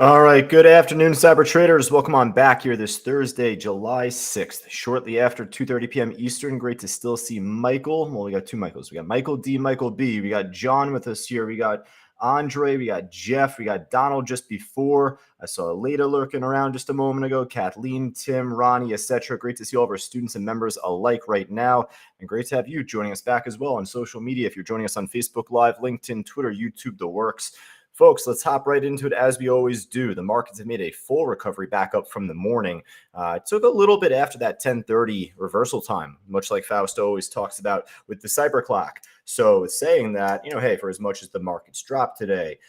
All right, good afternoon, cyber traders. Welcome on back here this Thursday, July 6th, shortly after 2:30 p.m. Eastern. Great to still see Michael. Well, we got two Michaels. We got Michael D, Michael B. We got John with us here. We got Andre. We got Jeff. We got Donald just before. I saw Leda lurking around just a moment ago. Kathleen, Tim, Ronnie, etc. Great to see all of our students and members alike right now. And great to have you joining us back as well on social media. If you're joining us on Facebook Live, LinkedIn, Twitter, YouTube, the works. Folks, let's hop right into it as we always do. The markets have made a full recovery back up from the morning. It took a little bit after that 10:30 reversal time, much like Fausto always talks about with the cyber clock. So it's saying that, hey, for as much as the markets dropped today,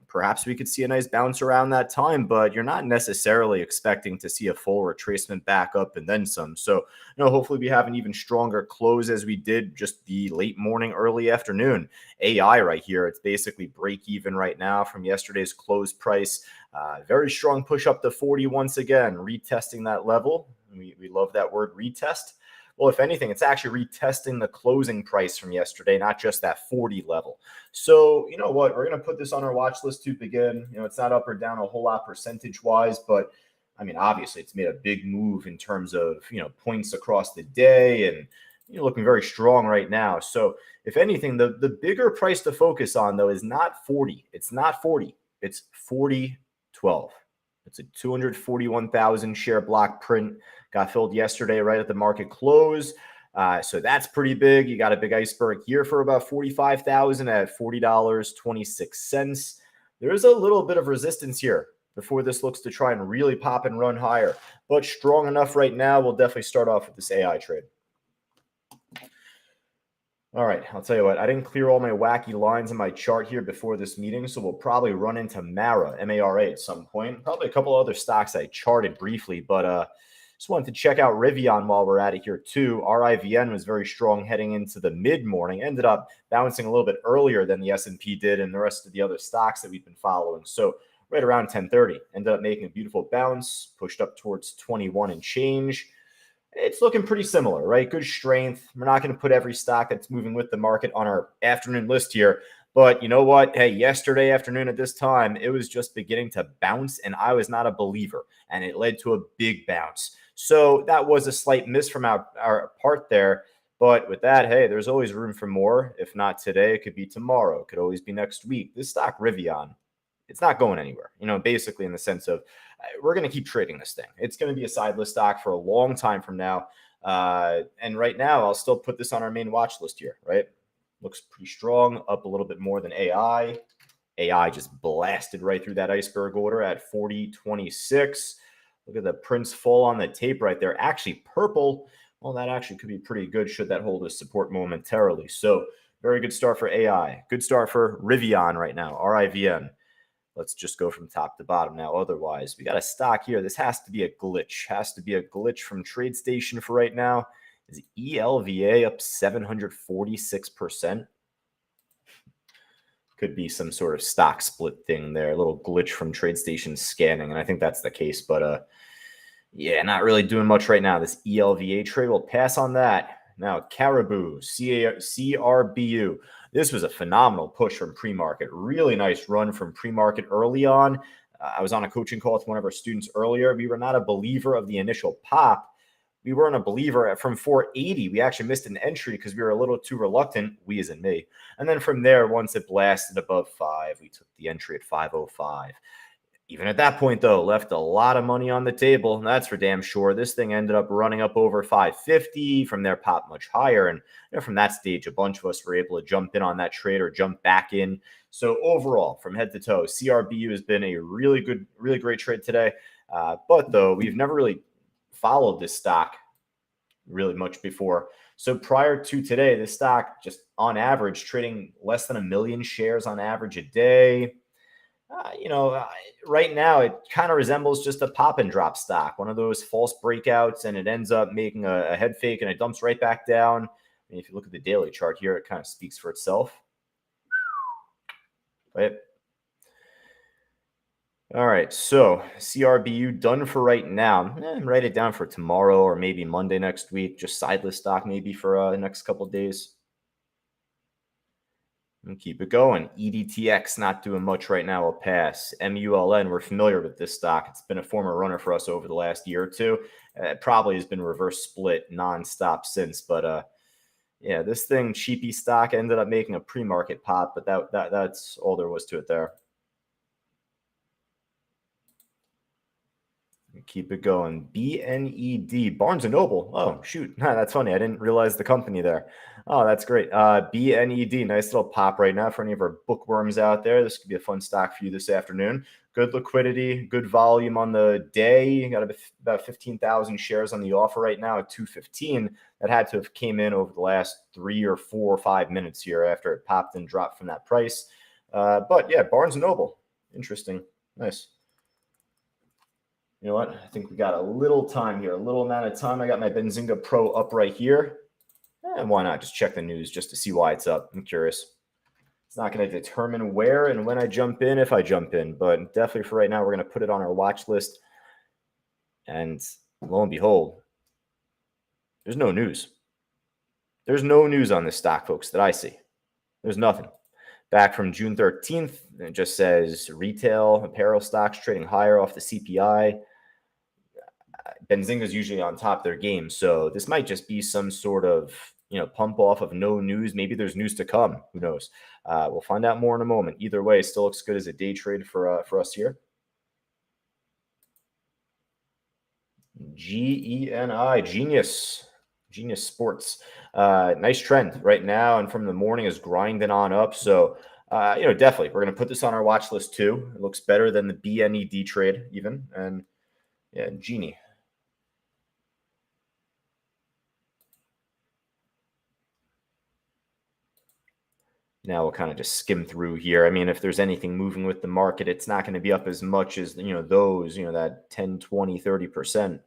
perhaps we could see a nice bounce around that time, but you're not necessarily expecting to see a full retracement back up and then some. So, hopefully we have an even stronger close as we did just the late morning, early afternoon. AI right here, it's basically break even right now from yesterday's close price. Very strong push up to 40 once again, retesting that level. We love that word retest. Well, if anything, it's actually retesting the closing price from yesterday, not just that 40 level. So, you know what? We're going to put this on our watch list to begin. It's not up or down a whole lot percentage-wise, but I mean, obviously, it's made a big move in terms of, points across the day and looking very strong right now. So, if anything, the bigger price to focus on, though, is not 40. It's not 40. It's 40.12. It's a 241,000 share block print. Got filled yesterday right at the market close. So that's pretty big. You got a big iceberg here for about 45,000 at $40.26. There is a little bit of resistance here before this looks to try and really pop and run higher, but strong enough right now. We'll definitely start off with this AI trade. All right, I'll tell you what, I didn't clear all my wacky lines in my chart here before this meeting, so we'll probably run into Mara, M-A-R-A, at some point. Probably a couple other stocks I charted briefly, but just wanted to check out Rivian while we're at it here too. RIVN was very strong heading into the mid-morning, ended up bouncing a little bit earlier than the S&P did and the rest of the other stocks that we've been following. So right around 10:30, ended up making a beautiful bounce, pushed up towards 21 and change. It's looking pretty similar, right? Good strength. We're not going to put every stock that's moving with the market on our afternoon list here. But you know what? Hey, yesterday afternoon at this time, it was just beginning to bounce, and I was not a believer, and it led to a big bounce. So that was a slight miss from our part there. But with that, hey, there's always room for more. If not today, it could be tomorrow. It could always be next week. This stock, Rivian, it's not going anywhere, basically in the sense of we're going to keep trading this thing. It's going to be a side list stock for a long time from now. And right now, I'll still put this on our main watch list here, right? Looks pretty strong, up a little bit more than AI. AI just blasted right through that iceberg order at 40.26. Look at the prints fall on the tape right there. Actually, purple. Well, that actually could be pretty good should that hold as support momentarily. So very good start for AI. Good start for Rivian right now, RIVN. Let's just go from top to bottom now. Otherwise, we got a stock here. This has to be a glitch. Has to be a glitch from TradeStation for right now. Is ELVA up 746%? Could be some sort of stock split thing there. A little glitch from TradeStation scanning, and I think that's the case. But yeah, not really doing much right now. This ELVA trade, we'll pass on that. Now, Caribou, CRBU. This was a phenomenal push from pre-market. Really nice run from pre-market early on. I was on a coaching call with one of our students earlier. We were not a believer of the initial pop. We weren't a believer from 480. We actually missed an entry because we were a little too reluctant, we as in me. And then from there, once it blasted above 5, we took the entry at 505. Even at that point, though, left a lot of money on the table. That's for damn sure. This thing ended up running up over 550. From there, popped much higher. And from that stage, a bunch of us were able to jump in on that trade or jump back in. So overall, from head to toe, CRBU has been a really good, really great trade today. But though, we've never really followed this stock really much before. So prior to today, this stock just on average trading less than 1 million shares on average a day. Right now it kind of resembles just a pop and drop stock, one of those false breakouts, and it ends up making a head fake and it dumps right back down. And if you look at the daily chart here, it kind of speaks for itself. Right. All right, so CRBU done for right now. Write it down for tomorrow or maybe Monday next week. Just side list stock maybe for the next couple of days. And keep it going. EDTX not doing much right now. I'll pass. MULN, we're familiar with this stock. It's been a former runner for us over the last year or two. It probably has been reverse split nonstop since. But yeah, this thing, cheapy stock, ended up making a pre-market pop, but that's all there was to it there. Keep it going. BNED, Barnes & Noble. Oh, shoot. That's funny. I didn't realize the company there. Oh, that's great. BNED, nice little pop right now for any of our bookworms out there. This could be a fun stock for you this afternoon. Good liquidity, good volume on the day. You got about 15,000 shares on the offer right now at 215. That had to have came in over the last 3 or 4 or 5 minutes here after it popped and dropped from that price. But yeah, Barnes & Noble. Interesting. Nice. You know what? I think we got a little time here, a little amount of time. I got my Benzinga Pro up right here. And why not just check the news just to see why it's up? I'm curious. It's not going to determine where and when I jump in, if I jump in, but definitely for right now, we're going to put it on our watch list. And lo and behold, there's no news. There's no news on this stock, folks, that I see. There's nothing. Back from June 13th, it just says retail apparel stocks trading higher off the CPI. Benzinga is usually on top of their game, so this might just be some sort of pump off of no news. Maybe there's news to come. Who knows? We'll find out more in a moment. Either way, it still looks good as a day trade for us here. GENI, Genius Sports. Nice trend right now, and from the morning is grinding on up. So definitely we're going to put this on our watch list too. It looks better than the BNED trade even, and yeah, Genie. Now we'll kind of just skim through here. I mean, if there's anything moving with the market, it's not going to be up as much as, those, that 10, 20, 30%.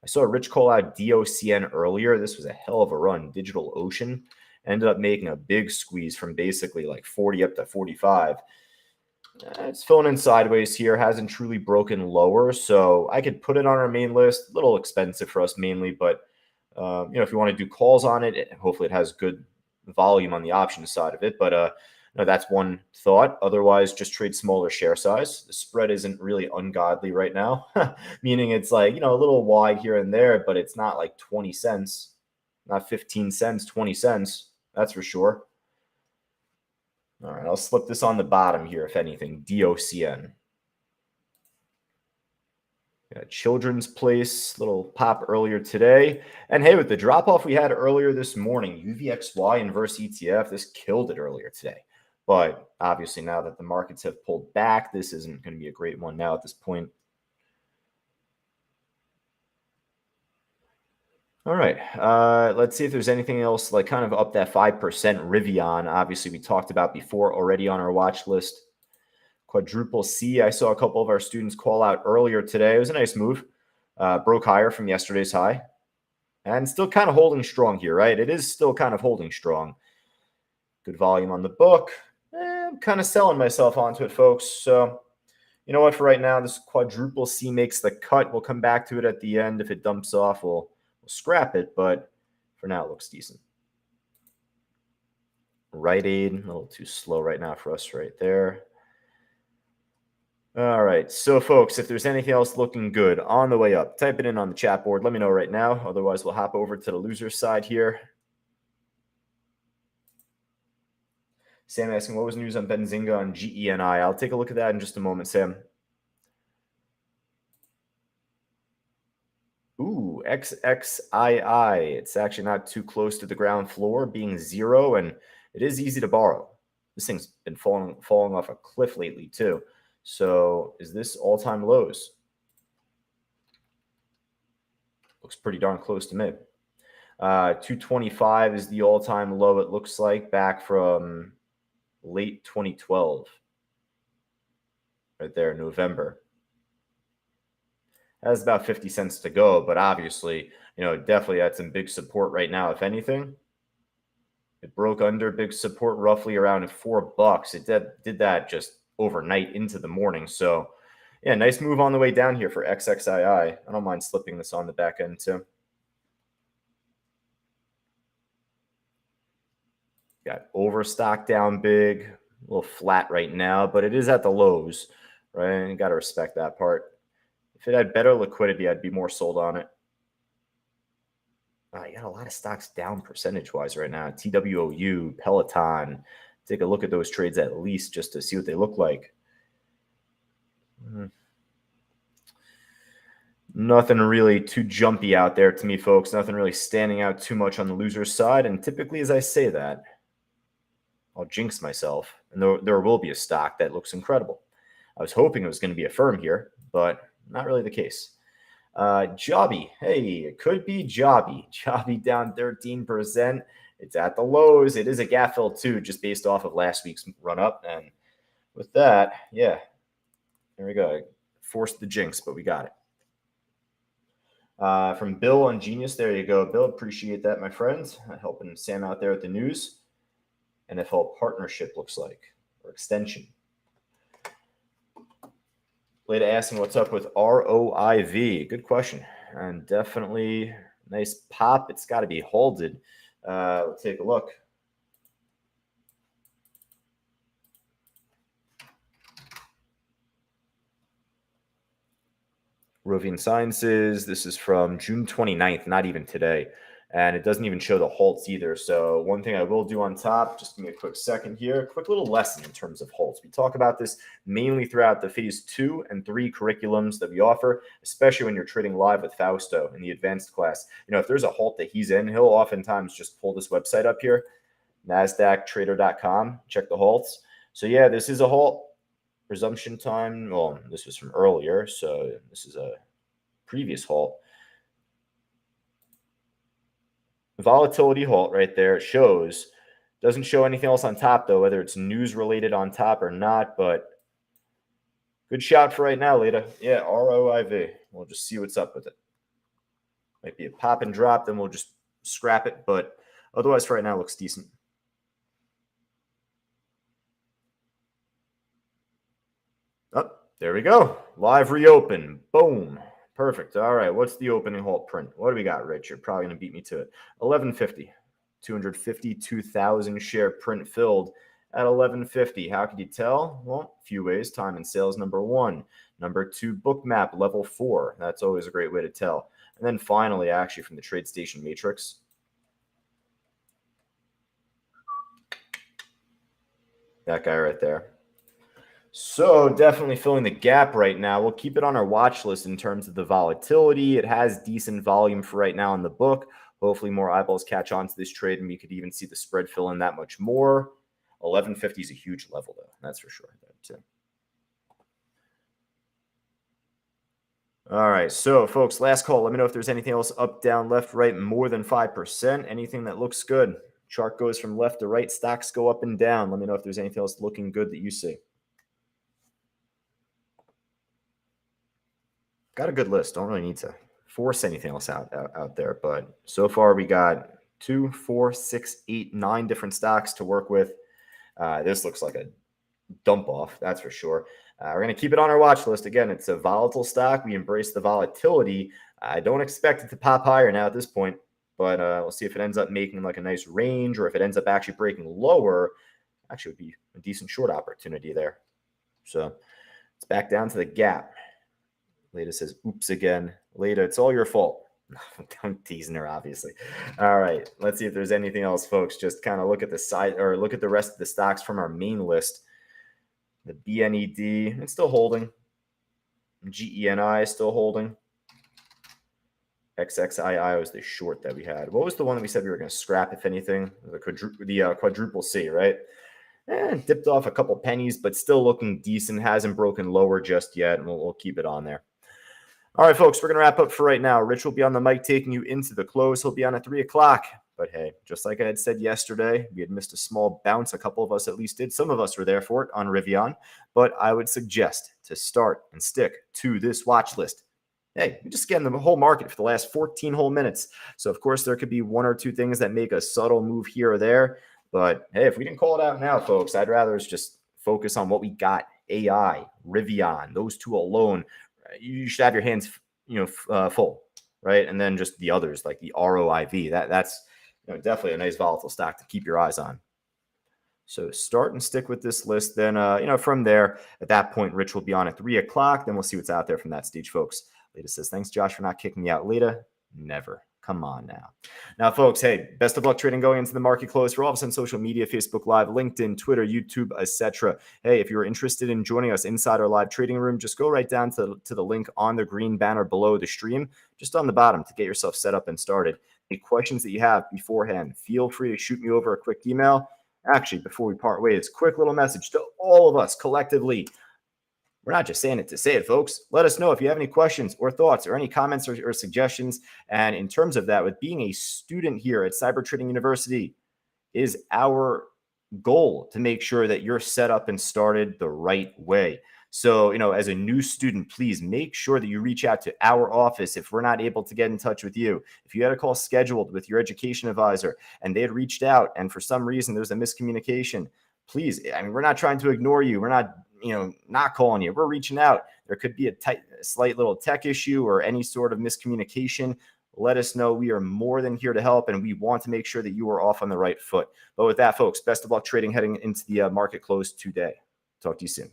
I saw Rich call out DOCN earlier. This was a hell of a run. DigitalOcean ended up making a big squeeze from basically like 40 up to 45. It's filling in sideways here. Hasn't truly broken lower. So I could put it on our main list. A little expensive for us mainly, but if you want to do calls on it, hopefully it has good volume on the option side of it. But that's one thought. Otherwise, just trade smaller share size. The spread isn't really ungodly right now, meaning it's like, a little wide here and there, but it's not like 20 cents, not 15 cents, 20 cents. That's for sure. All right, I'll slip this on the bottom here, if anything. DOCN. Children's Place, little pop earlier today. And hey, with the drop-off we had earlier this morning, UVXY inverse ETF, this killed it earlier today. But obviously now that the markets have pulled back, this isn't going to be a great one now at this point. All right, let's see if there's anything else like kind of up that 5%. Rivian, obviously we talked about before already on our watch list. Quadruple C, I saw a couple of our students call out earlier today. It was a nice move. Broke higher from yesterday's high. And still kind of holding strong here, right? It is still kind of holding strong. Good volume on the book. I'm kind of selling myself onto it, folks. So, you know what? For right now, this Quadruple C makes the cut. We'll come back to it at the end. If it dumps off, we'll scrap it. But for now, it looks decent. Rite Aid, a little too slow right now for us right there. All right, so folks, if there's anything else looking good on the way up, type it in on the chat board. Let me know right now. Otherwise, we'll hop over to the loser side here. Sam asking, what was news on Benzinga on GENI? I'll take a look at that in just a moment, Sam. Ooh, XXII. It's actually not too close to the ground floor, being 0, and it is easy to borrow. This thing's been falling off a cliff lately, too. So is this all-time lows? Looks pretty darn close to me. 225 is the all-time low, it looks like, back from late 2012. Right there, November. Has about 50 cents to go, but obviously, definitely had some big support right now, if anything. It broke under big support roughly around $4. It did that just overnight into the morning. So, yeah, nice move on the way down here for XXII. I don't mind slipping this on the back end too. Got overstock down big, a little flat right now, but it is at the lows, right? You got to respect that part. If it had better liquidity, I'd be more sold on it. You got a lot of stocks down percentage-wise right now. TWOU, Peloton. Take a look at those trades at least just to see what they look like. Nothing really too jumpy out there to me, folks. Nothing really standing out too much on the loser side. And typically, as I say that, I'll jinx myself, and there will be a stock that looks incredible. I was hoping it was going to be a firm here, but not really the case. Jobby, hey, it could be Jobby. Jobby down 13%. It's at the lows. It is a gap fill too, just based off of last week's run up. And with that, yeah, there we go. Forced the jinx, but we got it. From Bill on Genius, there you go. Bill, appreciate that, my friend. Helping Sam out there with the news. NFL partnership looks like, or extension. Leda asking what's up with ROIV. Good question. And definitely nice pop. It's got to be holded. Let's take a look. Rovian Sciences. This is from June 29th, not even today. And it doesn't even show the halts either. So one thing I will do on top, just give me a quick second here, a quick little lesson in terms of halts. We talk about this mainly throughout the phase 2 and 3 curriculums that we offer, especially when you're trading live with Fausto in the advanced class. You know, if there's a halt that he's in, he'll oftentimes just pull this website up here, NASDAQtrader.com, check the halts. So yeah, this is a halt. Resumption time, well, this was from earlier, so this is a previous halt. Volatility halt right there. It shows. Doesn't show anything else on top, though, whether it's news related on top or not, but good shot for right now, Leda. Yeah, ROIV. We'll just see what's up with it. Might be a pop and drop, then we'll just scrap it, but otherwise for right now, looks decent. Oh, there we go. Live reopen. Boom. Perfect. All right. What's the opening halt print? What do we got, Rich? You're probably going to beat me to it. 1150. 252,000 share print filled at 1150. How could you tell? Well, a few ways. Time and sales, number 1. Number 2, book map, level 4. That's always a great way to tell. And then finally, actually, from the TradeStation matrix. That guy right there. So definitely filling the gap right now. We'll keep it on our watch list in terms of the volatility. It has decent volume for right now in the book. Hopefully more eyeballs catch on to this trade, and we could even see the spread fill in that much more. 1150 is a huge level, though. That's for sure. All right. So, folks, last call. Let me know if there's anything else up, down, left, right, more than 5%. Anything that looks good. Chart goes from left to right. Stocks go up and down. Let me know if there's anything else looking good that you see. Got a good list. Don't really need to force anything else out there. But so far, we got 2, 4, 6, 8, 9 different stocks to work with. This looks like a dump off, that's for sure. We're going to keep it on our watch list. Again, it's a volatile stock. We embrace the volatility. I don't expect it to pop higher now at this point, but we'll see if it ends up making like a nice range, or if it ends up actually breaking lower. Actually, would be a decent short opportunity there. So it's back down to the gap. Leda says, oops again. Leda, it's all your fault. I'm teasing her, obviously. All right, let's see if there's anything else, folks. Just kind of look at the side, or look at the rest of the stocks from our main list. The BNED, it's still holding. GENI is still holding. XXII was the short that we had. What was the one that we said we were going to scrap, if anything? The quadruple C, right? Dipped off a couple pennies, but still looking decent. Hasn't broken lower just yet, and we'll keep it on there. All right, folks, we're going to wrap up for right now. Rich will be on the mic taking you into the close. He'll be on at 3 o'clock. But hey, just like I had said yesterday, we had missed a small bounce. A couple of us at least did. Some of us were there for it on Rivian. But I would suggest to start and stick to this watch list. Hey, we just scanned the whole market for the last 14 whole minutes. So, of course, there could be 1 or 2 things that make a subtle move here or there. But hey, if we didn't call it out now, folks, I'd rather just focus on what we got. AI, Rivian, those 2 alone. You should have your hands, full, right? And then just the others, like the ROIV. That's definitely a nice volatile stock to keep your eyes on. So start and stick with this list. Then, from there, at that point, Rich will be on at 3 o'clock. Then we'll see what's out there from that stage, folks. Lita says, thanks, Josh, for not kicking me out. Lita, never. Come on now. Now, folks, hey, best of luck trading going into the market close. For all of us on social media, Facebook Live, LinkedIn, Twitter, YouTube, etc. Hey, if you're interested in joining us inside our live trading room, just go right down to the link on the green banner below the stream, just on the bottom to get yourself set up and started. Any questions that you have beforehand, feel free to shoot me over a quick email. Actually, before we part ways, quick little message to all of us collectively. We're not just saying it to say it, folks. Let us know if you have any questions or thoughts or any comments or suggestions. And in terms of that, with being a student here at Cyber Trading University, is our goal to make sure that you're set up and started the right way. So, as a new student, please make sure that you reach out to our office if we're not able to get in touch with you. If you had a call scheduled with your education advisor and they had reached out and for some reason there's a miscommunication, please, we're not trying to ignore you. We're not, not calling you. We're reaching out. There could be a slight little tech issue or any sort of miscommunication. Let us know. We are more than here to help, and we want to make sure that you are off on the right foot. But with that, folks, best of luck trading heading into the market close today. Talk to you soon.